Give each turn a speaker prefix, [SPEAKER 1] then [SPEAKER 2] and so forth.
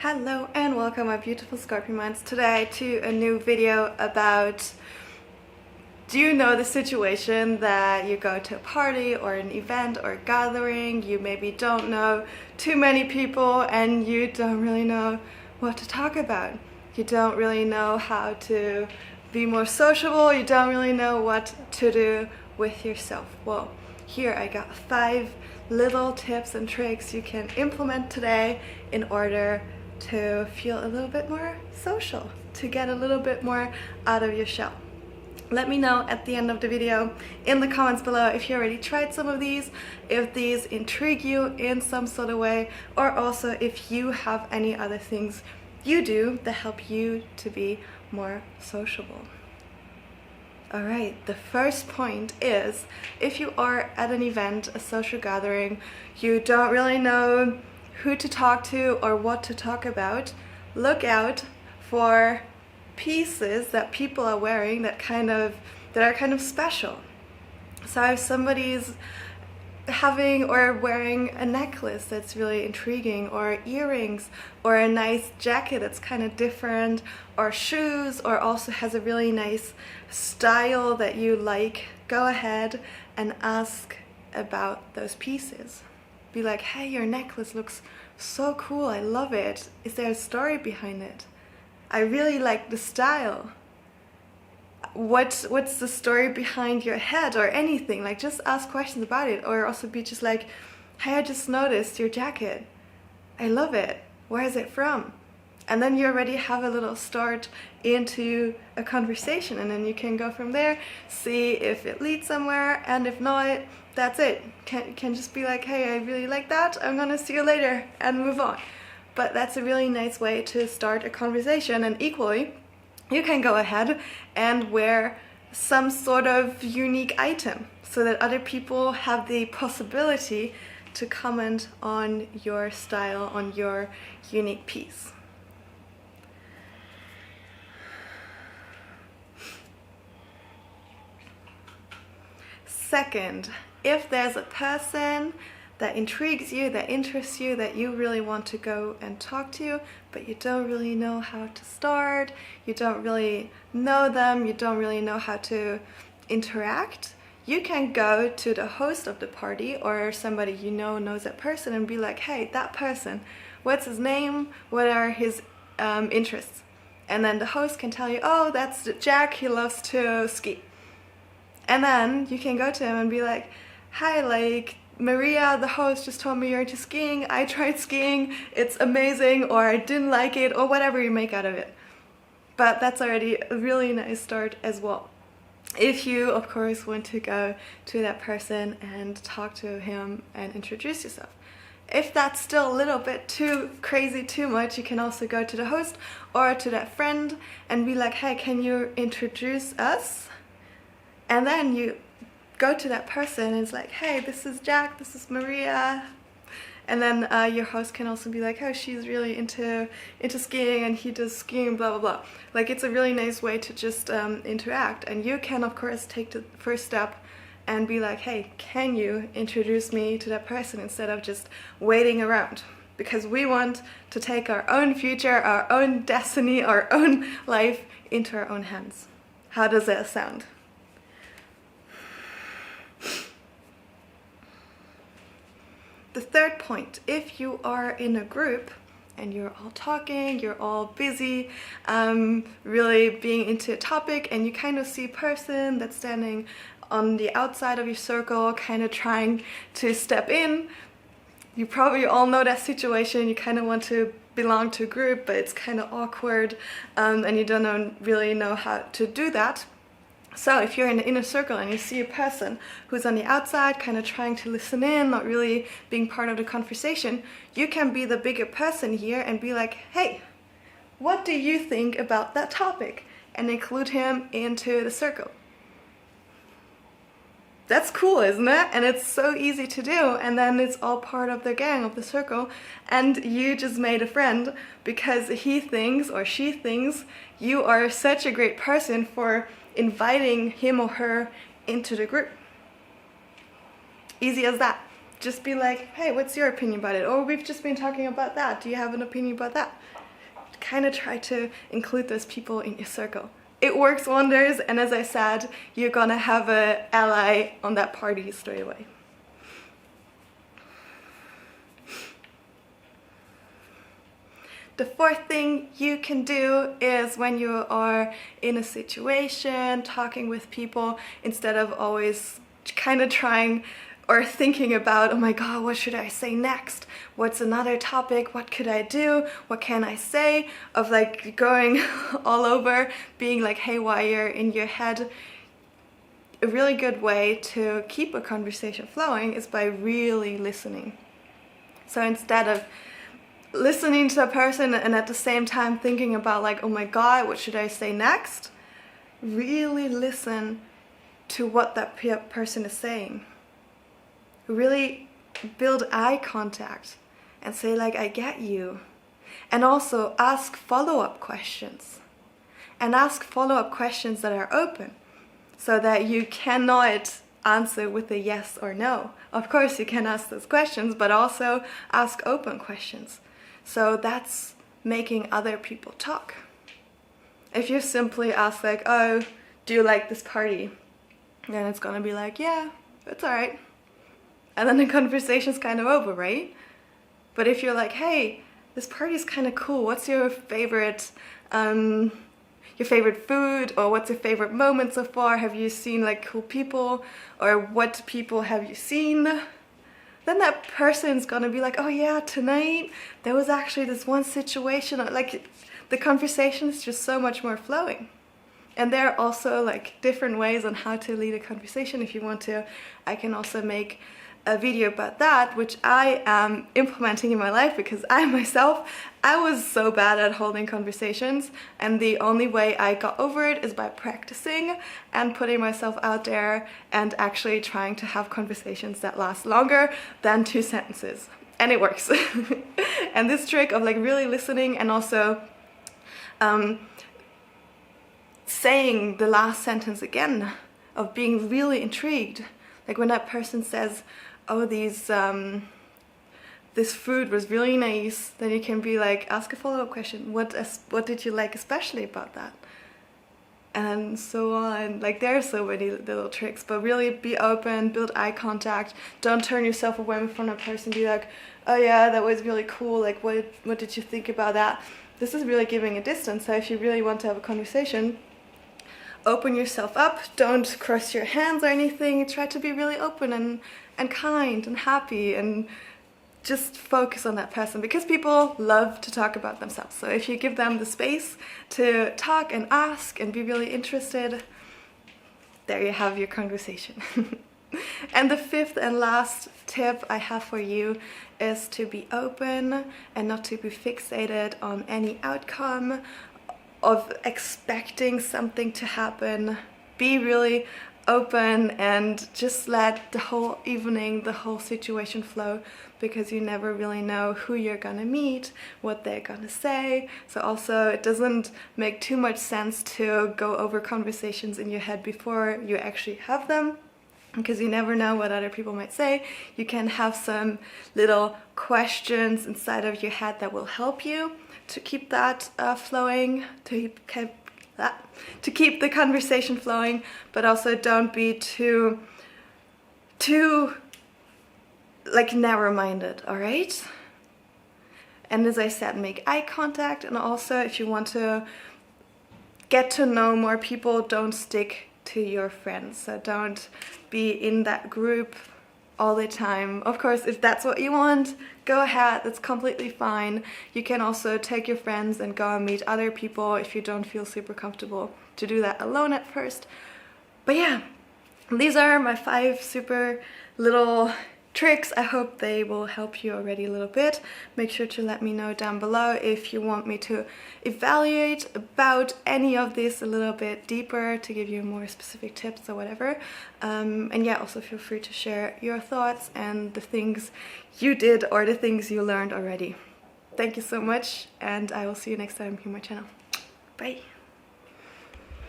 [SPEAKER 1] Hello and welcome my beautiful Scorpion minds today to a new video about, do you know the situation that you go to a party or an event or a gathering, you maybe don't know too many people and you don't really know what to talk about. You don't really know how to be more sociable, you don't really know what to do with yourself. Well, here I got 5 little tips and tricks you can implement today in order to feel a little bit more social, to get a little bit more out of your shell. Let me know at the end of the video in the comments below if you already tried some of these, if these intrigue you in some sort of way, or also if you have any other things you do that help you to be more sociable. Alright, the first point is, if you are at an event, a social gathering, you don't really know who to talk to or what to talk about, look out for pieces that people are wearing that are kind of special. So if somebody's having or wearing a necklace that's really intriguing, or earrings, or a nice jacket that's kind of different, or shoes, or also has a really nice style that you like, go ahead and ask about those pieces. Be like, hey, your necklace looks so cool, I love it. Is there a story behind it? I really like the style. What's the story behind your head, or anything? Like, just ask questions about it, or also be just like, hey, I just noticed your jacket. I love it. Where is it from? And then you already have a little start into a conversation, and then you can go from there, see if it leads somewhere, and if not, that's it. Can just be like, hey, I really like that, I'm gonna see you later, and move on. But that's a really nice way to start a conversation, and equally, you can go ahead and wear some sort of unique item so that other people have the possibility to comment on your style, on your unique piece. Second, if there's a person that intrigues you, that interests you, that you really want to go and talk to, but you don't really know how to start, you don't really know them, you don't really know how to interact, you can go to the host of the party or somebody you know knows that person and be like, hey, that person, what's his name, what are his interests? And then the host can tell you, oh, that's Jack, he loves to ski. And then you can go to him and be like, hi, like, Maria, the host, just told me you're into skiing, I tried skiing, it's amazing, or I didn't like it, or whatever you make out of it. But that's already a really nice start as well. If you, of course, want to go to that person and talk to him and introduce yourself. If that's still a little bit too crazy, too much, you can also go to the host or to that friend and be like, hey, can you introduce us? And then you go to that person and it's like, hey, this is Jack, this is Maria. And then your host can also be like, oh, she's really into skiing and he does skiing, blah, blah, blah. Like, it's a really nice way to just interact. And you can, of course, take the first step and be like, hey, can you introduce me to that person, instead of just waiting around? Because we want to take our own future, our own destiny, our own life into our own hands. How does that sound? The third point, if you are in a group and you're all talking, you're all busy, really being into a topic, and you kind of see a person that's standing on the outside of your circle, kind of trying to step in. You probably all know that situation, you kind of want to belong to a group, but it's kind of awkward, and you don't really know how to do that. So if you're in the inner circle and you see a person who's on the outside, kind of trying to listen in, not really being part of the conversation, you can be the bigger person here and be like, hey, what do you think about that topic? And include him into the circle. That's cool, isn't it? And it's so easy to do, and then it's all part of the gang, of the circle, and you just made a friend because he thinks or she thinks you are such a great person for inviting him or her into the group. Easy as that. just be like, hey, what's your opinion about it? Or we've just been talking about that. Do you have an opinion about that? Kind of try to include those people in your circle. It works wonders, and as I said, you're gonna have an ally on that party straight away. The fourth thing you can do is when you are in a situation, talking with people, instead of always kind of trying or thinking about, oh my god, what should I say next? What's another topic? What could I do? What can I say? Of like going all over, being like haywire in your head. A really good way to keep a conversation flowing is by really listening. So instead of listening to a person and at the same time thinking about like, oh my god, what should I say next? Really listen to what that person is saying. Really build eye contact and say like, I get you. And also ask follow-up questions. And ask follow-up questions that are open, so that you cannot answer with a yes or no. Of course you can ask those questions, but also ask open questions. So that's making other people talk. If you simply ask like, oh, do you like this party? Then it's gonna be like, yeah, it's alright. And then the conversation's kind of over, right? But if you're like, hey, this party's kind of cool, what's your favorite food, or what's your favorite moment so far? Have you seen like cool people, or what people have you seen? Then that person's gonna be like, oh yeah, tonight there was actually this one situation, like the conversation is just so much more flowing. And there are also like different ways on how to lead a conversation. If you want to, I can also make a video about that, which I am implementing in my life, because I was so bad at holding conversations, and the only way I got over it is by practicing and putting myself out there and actually trying to have conversations that last longer than 2 sentences. And it works. And this trick of like really listening and also saying the last sentence again, of being really intrigued. Like when that person says, oh, this food was really nice, then you can be like, ask a follow-up question. What did you like especially about that? And so on. Like there are so many little tricks, but really be open, build eye contact. Don't turn yourself away from a person. Be like, oh yeah, that was really cool. Like what did you think about that? This is really giving a distance. So if you really want to have a conversation, open yourself up. Don't cross your hands or anything. Try to be really open and kind and happy, and just focus on that person, because people love to talk about themselves. So if you give them the space to talk and ask and be really interested, there you have your conversation. And the fifth and last tip I have for you is to be open and not to be fixated on any outcome of expecting something to happen. Be really open and just let the whole evening, the whole situation flow, because you never really know who you're gonna meet, what they're gonna say. So also it doesn't make too much sense to go over conversations in your head before you actually have them, because you never know what other people might say. You can have some little questions inside of your head that will help you to keep that flowing, to keep the conversation flowing, but also don't be too like narrow-minded, all right? And as I said, make eye contact, and also if you want to get to know more people, don't stick to your friends. So don't be in that group all the time. Of course, if that's what you want, go ahead, that's completely fine. You can also take your friends and go and meet other people if you don't feel super comfortable to do that alone at first. But yeah, these are my 5 super little tricks. I hope they will help you already a little bit. Make sure to let me know down below if you want me to evaluate about any of this a little bit deeper, to give you more specific tips or whatever. And yeah, also feel free to share your thoughts and the things you did or the things you learned already. Thank you so much, and I will see you next time here on my channel. Bye!